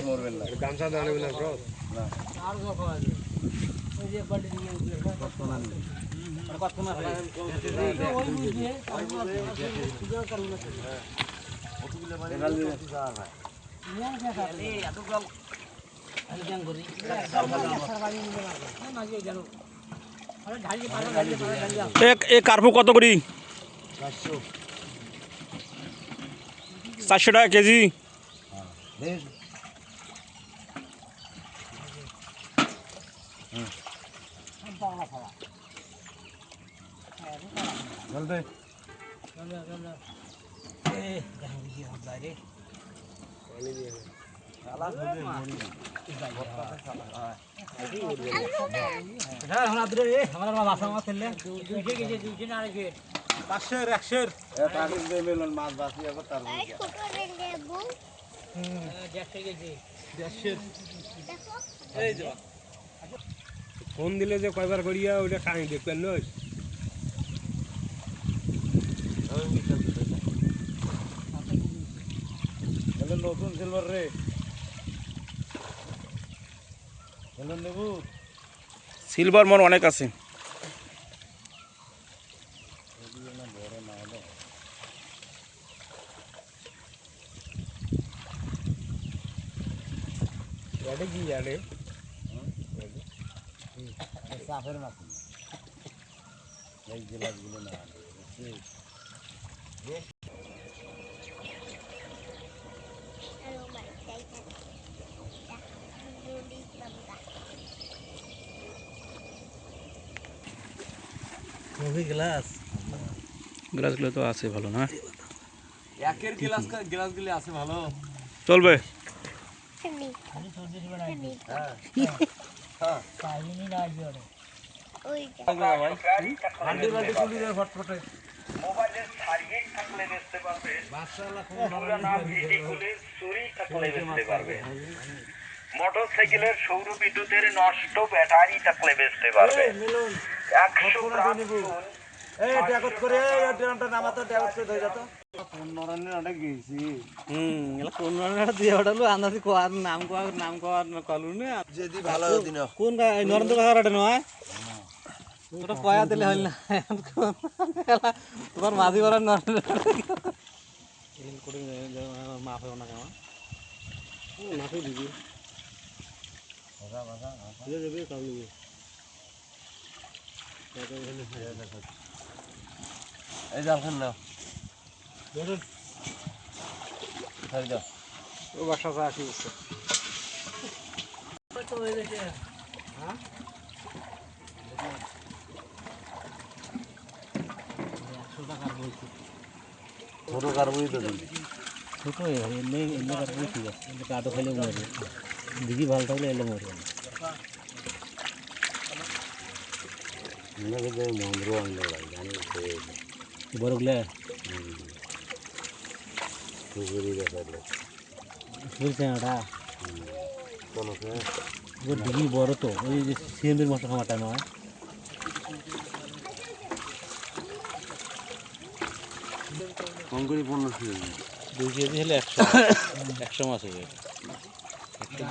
মরবেন না গামছা দাঁড়াবে না ব্রো না আর যখন আছে ওই যে বাড়ি দিয়ে কত না কত না ওই বুঝে ওই বুঝে পূজা করব না হ্যাঁ কতগুলো মানে এগাল দিয়ে যাওয়ার ভাই নিয়ে দেখা এই এত জল আমি জান করি সরবারি নিয়ে না না যে জানো আরে ঢালি পালা ঢালি এক কার্পু কত করি 400 400 টাকা কেজি হ্যাঁ বেশ পাওয়া খাওয়া জল দে জল এ দেখো কি হবে রে পানি দিয়ে শালা খুঁজে মরি বর্তাতে শালা হ্যাঁ আমরা দূরে এ আমরা বাসা মাছ খেললে দুইজে গেছে দুইজে না রে 500 100 এ টাকা দিয়ে মেলন মাছ বাসি আবার তার এই ছোট রে নেবু দেখতে গেছে 150 দেখো এই যে ফোন দিলে যে কয়বার করিয়া ওটা কাই দেখবেন নয় হ্যালো নতুন সিলভার রে হ্যালো নেবু সিলভার মন অনেক আছে এটা কি জানে সাফের মাছ এই গ্লাসগুলো না গ্লাসগুলো তো আছে ভালো না একের গ্লাসগুলো আছে ভালো চলবে মোবাইলের সার্কিট থাকলে বেচতে পারবে পুরানা ভিডি খুলে চুরি থাকলে বেচতে পারবে মোটরসাইকেলের সৌর বিদ্যুতের নষ্ট ব্যাটারি থাকলে বেচতে পারবে 100 গ্রাম চুন এই ড্যাগত করে এই ড্রামটা নামাতো ড্যাগত করে ধরে যাতো কোন নরনে অনেক গেছি এলা কোন নরনে দিয়ে ওঠালো আন্দাজি কোয়ার নাম কোয়ার কলু না যদি ভালো দিন কোন নরেন্দ্র কাকারটা নয় ওটা কয়া দিলে হল না তোমার মাঝি করার নরেন্দ্র করে মাফ হবে না কেমন মাফে দিবি যাবে কাবলি এই জাল খান নাও ও বাসা যা কি বলছে ছোট কারবই তো ছোট এমনি এমনি কাটবো ঠিক আছে কিন্তু কাটো খেলে মরবে দিদি ভালো থাকলে এলে মরবে না মন্দ্র আনলো ভাই জানি বড়গুলা পুকুরি দেখালো বুঝছে ওটা কোনো ও দিদি বড় তো ওই যে সিএমবির মতো খামারটা নয় কঙ্করি 15 2 কেজি হলে 100 মাছ হবে 110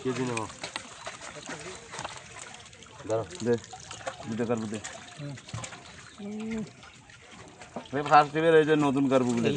কেজি নেব দাঁড়া দে দুটো কার্বু দে ফার্স্ট এবার এই যে নতুন কার্বুগুলো